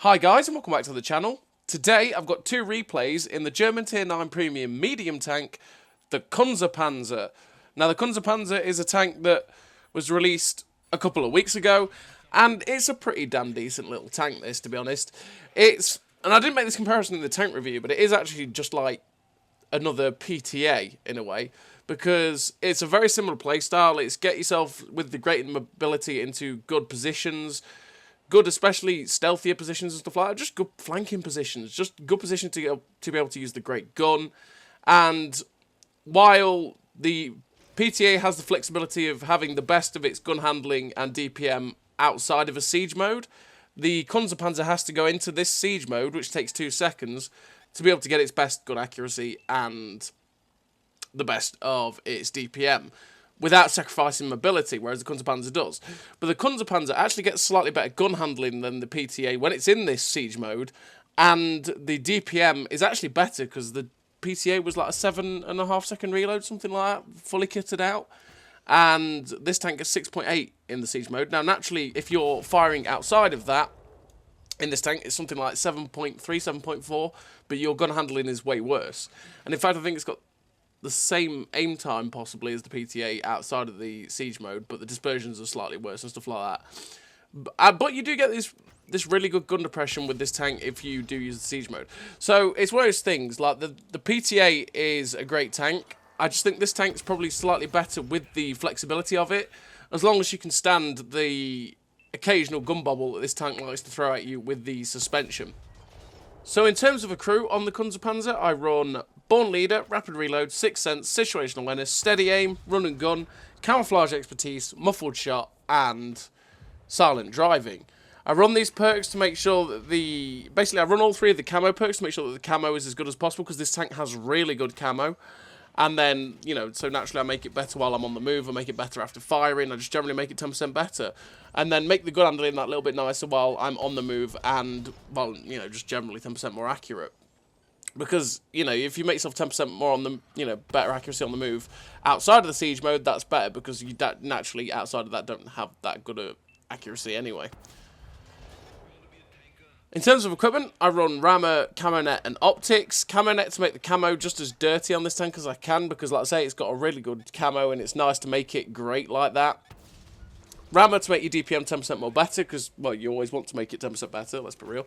Hi guys and welcome back to the channel. Today I've got two replays in the German Tier 9 Premium Medium Tank, the Kunze Panzer. Now the Kunze Panzer is a tank that was released a couple of weeks ago, and it's a pretty damn decent little tank, this, to be honest. And I didn't make this comparison in the tank review, but it is actually just like another PTA in a way, because it's a very similar playstyle. It's get yourself with the great mobility into good positions, good, especially stealthier positions and stuff like that. Just good flanking positions. Just good position to be able to use the great gun. And while the PTA has the flexibility of having the best of its gun handling and DPM outside of a siege mode, the Kunze Panzer has to go into this siege mode, which takes 2 seconds, to be able to get its best gun accuracy and the best of its DPM, without sacrificing mobility, whereas the Kunze Panzer does. But the Kunze Panzer actually gets slightly better gun handling than the PTA when it's in this siege mode, and the DPM is actually better because the PTA was like a 7.5 second reload, something like that, fully kitted out, and this tank is 6.8 in the siege mode. Now, naturally, if you're firing outside of that, in this tank, it's something like 7.3, 7.4, but your gun handling is way worse. And in fact, I think it's got the same aim time possibly as the PTA outside of the siege mode, but the dispersions are slightly worse and stuff like that. But you do get this really good gun depression with this tank if you do use the siege mode. So it's one of those things, like the PTA is a great tank. I just think this tank's probably slightly better with the flexibility of it, as long as you can stand the occasional gun bobble that this tank likes to throw at you with the suspension. So in terms of a crew on the Kunze Panzer, I run Born Leader, Rapid Reload, Sixth Sense, Situational Awareness, Steady Aim, Run and Gun, Camouflage Expertise, Muffled Shot, and Silent Driving. I run these perks to make sure that basically I run all three of the camo perks to make sure that the camo is as good as possible, because this tank has really good camo. And then, you know, so naturally I make it better while I'm on the move, I make it better after firing, I just generally make it 10% better. And then make the gun handling that little bit nicer while I'm on the move and, well, you know, just generally 10% more accurate. Because, you know, if you make yourself 10% more on the, you know, better accuracy on the move outside of the siege mode, that's better, because you naturally, outside of that, don't have that good a accuracy anyway. In terms of equipment, I run rammer, camo net, and optics. Camo net to make the camo just as dirty on this tank as I can, because like I say, it's got a really good camo and it's nice to make it great like that. Rammer to make your DPM 10% more better, because, well, you always want to make it 10% better, let's be real.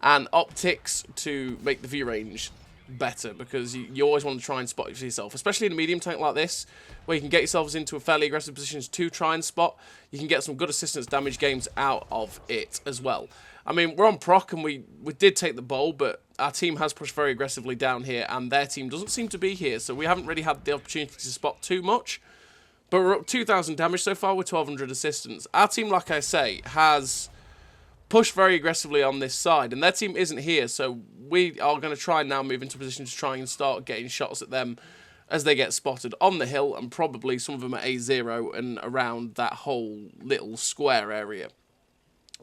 And optics to make the view range better, because you always want to try and spot it for yourself, especially in a medium tank like this, where you can get yourselves into a fairly aggressive position to try and spot. You can get some good assistance damage games out of it as well. I mean, we're on proc and we did take the bowl, but our team has pushed very aggressively down here, and their team doesn't seem to be here, so we haven't really had the opportunity to spot too much. But we're up 2,000 damage so far with 1,200 assistance. Our team, like I say, has pushed very aggressively on this side, and their team isn't here, so we are going to try and now move into a position to try and start getting shots at them as they get spotted on the hill, and probably some of them at A0 and around that whole little square area.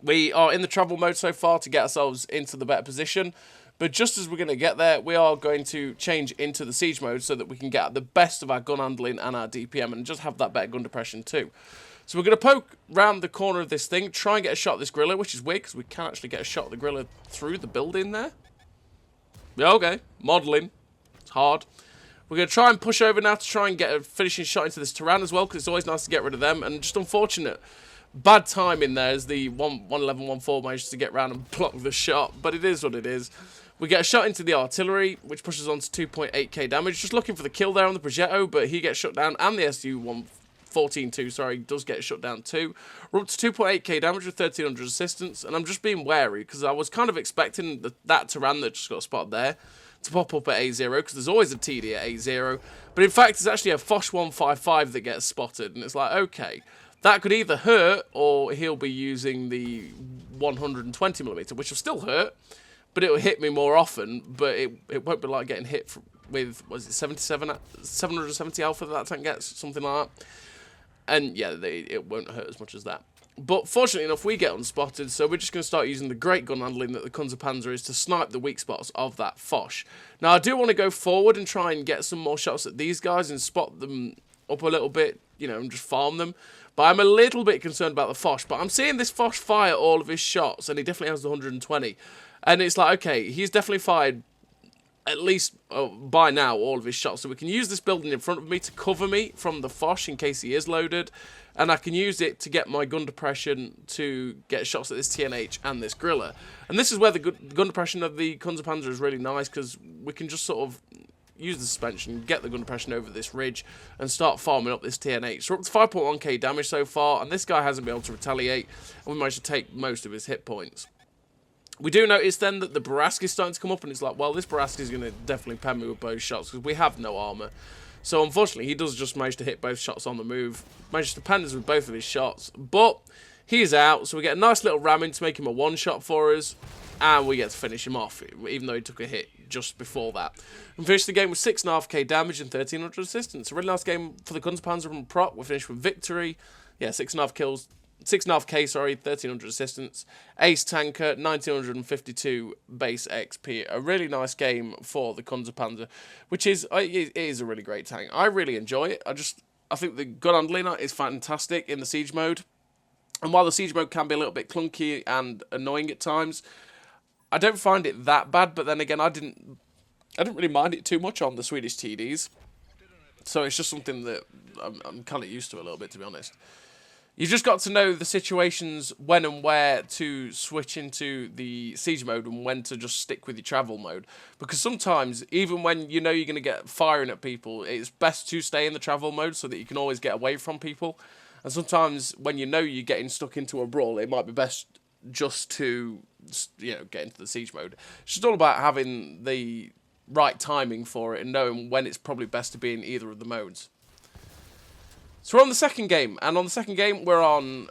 We are in the travel mode so far to get ourselves into the better position, but just as we're going to get there, we are going to change into the siege mode so that we can get the best of our gun handling and our DPM and just have that better gun depression too. So we're going to poke round the corner of this thing, try and get a shot at this griller, which is weird because we can actually get a shot at the griller through the building there. Yeah, okay, modelling, it's hard. We're going to try and push over now to try and get a finishing shot into this Tyran as well, because it's always nice to get rid of them, and just unfortunate. Bad timing there as the 111-14 managed to get round and block the shot, but it is what it is. We get a shot into the artillery, which pushes on to 2.8k damage. Just looking for the kill there on the Progetto, but he gets shut down, and the SU-114-2, sorry, does get shut down too. We're up to 2.8k damage with 1,300 assistance, and I'm just being wary, because I was kind of expecting that Tyran that just got spotted there to pop up at A0, because there's always a TD at A0, but in fact it's actually a Foch 155 that gets spotted, and it's like, okay, that could either hurt, or he'll be using the 120mm, which will still hurt, but it will hit me more often, but it won't be like getting hit with, was it 770 alpha that tank gets, something like that. And yeah, it won't hurt as much as that. But fortunately enough, we get unspotted, so we're just going to start using the great gun handling that the Kunze Panzer is to snipe the weak spots of that Foch. Now, I do want to go forward and try and get some more shots at these guys and spot them up a little bit, you know, and just farm them. But I'm a little bit concerned about the Foch. But I'm seeing this Foch fire all of his shots, and he definitely has the 120. And it's like, okay, he's definitely fired at least by now all of his shots. So we can use this building in front of me to cover me from the Foch in case he is loaded. And I can use it to get my gun depression to get shots at this TNH and this Griller. And this is where the gun depression of the Kunze Panzer is really nice, because we can just sort of use the suspension, get the gun depression over this ridge, and start farming up this TNH. So we're up to 5.1k damage so far, and this guy hasn't been able to retaliate, and we managed to take most of his hit points. We do notice then that the Barask is starting to come up, and it's like, well, this Barask is going to definitely pen me with both shots, because we have no armour. So unfortunately, he does just manage to hit both shots on the move, manages to pen us with both of his shots, but he's out, so we get a nice little ramming to make him a one-shot for us, and we get to finish him off, even though he took a hit just before that. We finished the game with 6.5k damage and 1300 assistance. A really nice game for the Kunze Panzer from Proc. We finished with victory. Yeah, 6.5 kills. 6.5k, sorry, 1300 assistance. Ace Tanker, 1952 base XP. A really nice game for the Kunze Panzer, which is, it is a really great tank. I really enjoy it. I think the gun handling is fantastic in the siege mode. And while the siege mode can be a little bit clunky and annoying at times, I don't find it that bad. But then again, I didn't really mind it too much on the Swedish TDs. So it's just something that I'm kind of used to a little bit, to be honest. You've just got to know the situations when and where to switch into the siege mode and when to just stick with your travel mode. Because sometimes, even when you know you're going to get firing at people, it's best to stay in the travel mode so that you can always get away from people. And sometimes when you know you're getting stuck into a brawl, it might be best just to, you know, get into the siege mode. It's just all about having the right timing for it and knowing when it's probably best to be in either of the modes. So we're on the second game, and on the second game we're on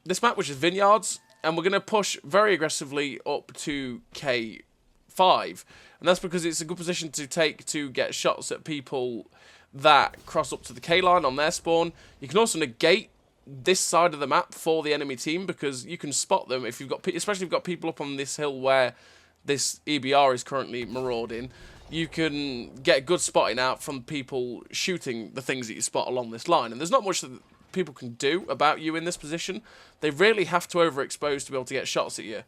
this map, which is Vineyards, and we're going to push very aggressively up to K5, and that's because it's a good position to take to get shots at people that cross up to the K line on their spawn. You can also negate this side of the map for the enemy team, because you can spot them if you've got, especially if you've got people up on this hill where this EBR is currently marauding. You can get good spotting out from people shooting the things that you spot along this line. And there's not much that people can do about you in this position. They really have to overexpose to be able to get shots at you.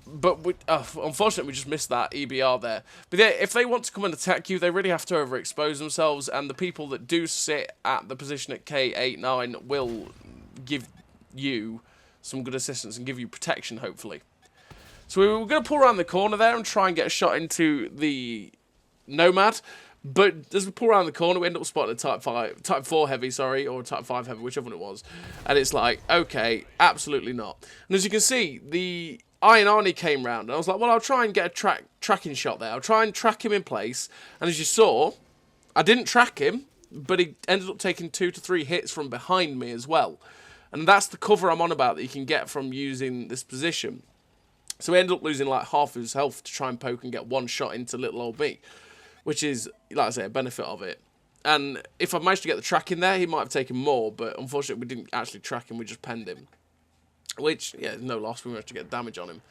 But unfortunately, we just missed that EBR there. But yeah, if they want to come and attack you, they really have to overexpose themselves. And the people that do sit at the position at K8, 9 will give you some good assistance and give you protection, hopefully. So we were going to pull around the corner there and try and get a shot into the Nomad. But as we pull around the corner, we end up spotting a Type 4 heavy, sorry, or a Type 5 heavy, whichever one it was. And it's like, okay, absolutely not. And as you can see, the Iron Arnie came round. And I was like, well, I'll try and get a tracking shot there. I'll try and track him in place. And as you saw, I didn't track him, but he ended up taking 2 to 3 hits from behind me as well. And that's the cover I'm on about that you can get from using this position. So he ended up losing like half of his health to try and poke and get one shot into little old me, which is, like I say, a benefit of it. And if I managed to get the track in there, he might have taken more, but unfortunately we didn't actually track him, we just penned him. Which, yeah, no loss, we managed to get damage on him.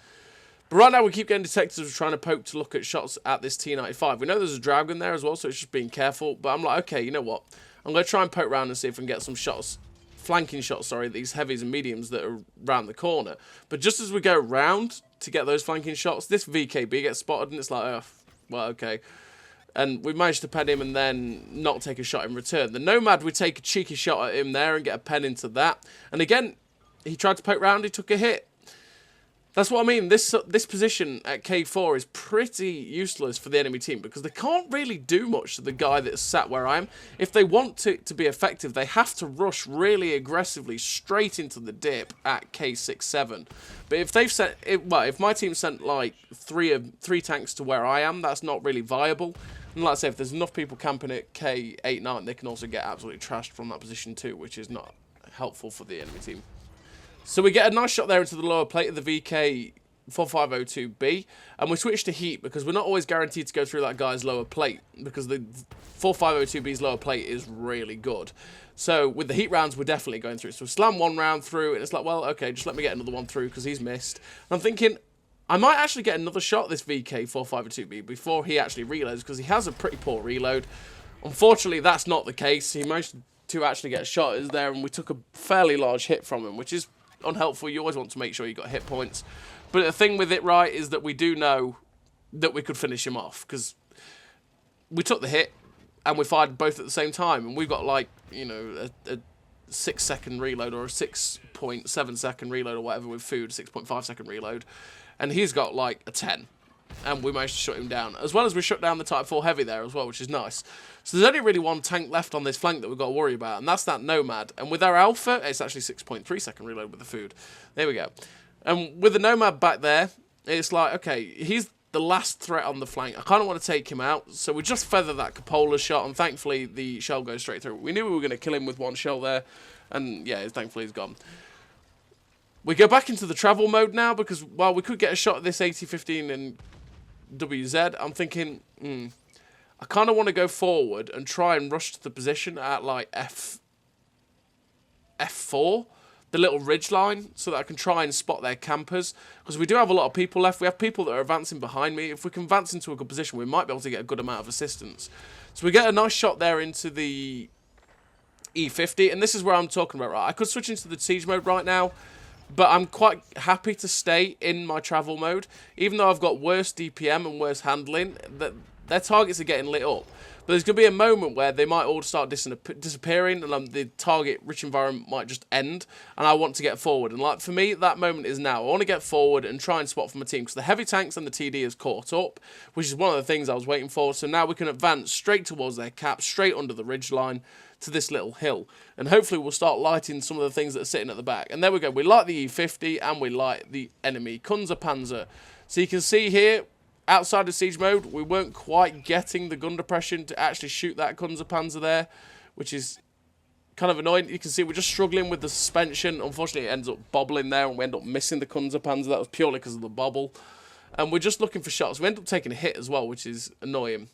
But right now we keep getting detectives trying to poke to look at shots at this T95. We know there's a Dragon there as well, so it's just being careful. But I'm like, okay, you know what? I'm going to try and poke around and see if I can get some shots. Flanking shots, sorry, these heavies and mediums that are around the corner. But just as we go round to get those flanking shots, this VKB gets spotted and it's like, oh, well, okay. And we managed to pen him and then not take a shot in return. The Nomad, we take a cheeky shot at him there and get a pen into that. And again, he tried to poke round, he took a hit. That's what I mean. This position at K4 is pretty useless for the enemy team because they can't really do much to the guy that's sat where I am. If they want it to be effective, they have to rush really aggressively straight into the dip at K6-7. But if they've sent, if my team sent like three tanks to where I am, that's not really viable. And like I say, if there's enough people camping at K8-9, they can also get absolutely trashed from that position too, which is not helpful for the enemy team. So we get a nice shot there into the lower plate of the VK4502B, and we switch to heat because we're not always guaranteed to go through that guy's lower plate because the 4502B's lower plate is really good. So with the heat rounds, we're definitely going through. So we slam one round through, and it's like, well, okay, just let me get another one through because he's missed. And I'm thinking, I might actually get another shot at this VK4502B before he actually reloads because he has a pretty poor reload. Unfortunately, that's not the case. He managed to to actually get a shot is there, and we took a fairly large hit from him, which is unhelpful. You always want to make sure you got hit points. But the thing with it, right, is that we do know that we could finish him off, because we took the hit and we fired both at the same time, and we've got, like, you know, a 6-second reload or a 6.7-second reload or whatever with food, 6.5-second reload, and he's got, like, a 10. And we managed to shut him down, as well as we shut down the Type 4 Heavy there as well, which is nice. So there's only really one tank left on this flank that we've got to worry about, and that's that Nomad. And with our Alpha, it's actually 6.3-second reload with the food. There we go. And with the Nomad back there, it's like, okay, he's the last threat on the flank. I kind of want to take him out, so we just feather that cupola shot, and thankfully the shell goes straight through. We knew we were going to kill him with one shell there, and yeah, thankfully he's gone. We go back into the travel mode now, because while we could get a shot at this 80-15 and WZ, I'm thinking, I kind of want to go forward and try and rush to the position at like F4, the little ridge line, so that I can try and spot their campers, because we do have a lot of people left. We have people that are advancing behind me. If we can advance into a good position, we might be able to get a good amount of assistance. So we get a nice shot there into the E50, and this is where I'm talking about, right? I could switch into the siege mode right now, but I'm quite happy to stay in my travel mode, even though I've got worse DPM and worse handling. Their targets are getting lit up. But there's going to be a moment where they might all start disappearing, and the target-rich environment might just end, and I want to get forward. And like for me, that moment is now. I want to get forward and try and spot for my team, because the heavy tanks and the TD is caught up, which is one of the things I was waiting for. So now we can advance straight towards their cap, straight under the ridge line, to this little hill, and hopefully we'll start lighting some of the things that are sitting at the back. And there we go, we light the E50 and we light the enemy Kunze Panzer. So you can see here, outside of siege mode, we weren't quite getting the gun depression to actually shoot that Kunze Panzer there, which is kind of annoying. You can see we're just struggling with the suspension. Unfortunately, it ends up bobbling there, and we end up missing the Kunze Panzer. That was purely because of the bobble, and we're just looking for shots. We end up taking a hit as well, which is annoying.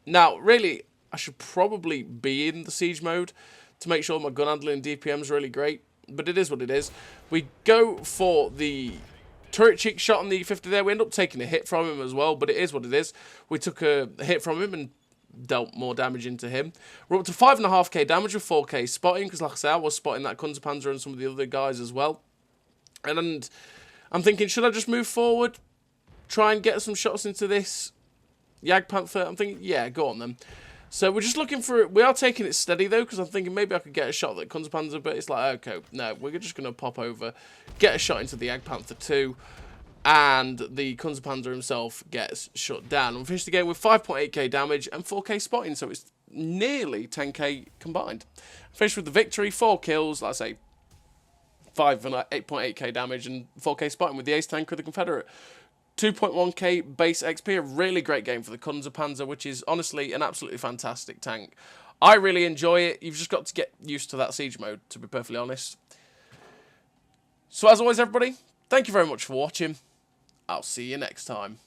Now, really, I should probably be in the siege mode to make sure my gun handling and DPM is really great, but it is what it is. We go for the turret cheek shot on the E50 there. We end up taking a hit from him as well, but it is what it is. We took a hit from him and dealt more damage into him. We're up to 5.5k damage with 4k spotting, because like I said, I was spotting that Kunze Panzer and some of the other guys as well. And I'm thinking, should I just move forward, try and get some shots into this Jagdpanther? I'm thinking, yeah, go on then. So we're just looking for it. We are taking it steady, though, because I'm thinking maybe I could get a shot at Kunze Panzer, but it's like, okay, no, we're just going to pop over, get a shot into the Jagdpanther 2, and the Kunze Panzer himself gets shut down. And we finished the game with 5.8k damage and 4k spotting, so it's nearly 10k combined. Finished with the victory, 4 kills, like I say, 8.8k damage and 4k spotting with the ace tank of the Confederate. 2.1k base XP, a really great game for the Kunze Panzer, which is honestly an absolutely fantastic tank. I really enjoy it. You've just got to get used to that siege mode, to be perfectly honest. So as always, everybody, thank you very much for watching. I'll see you next time.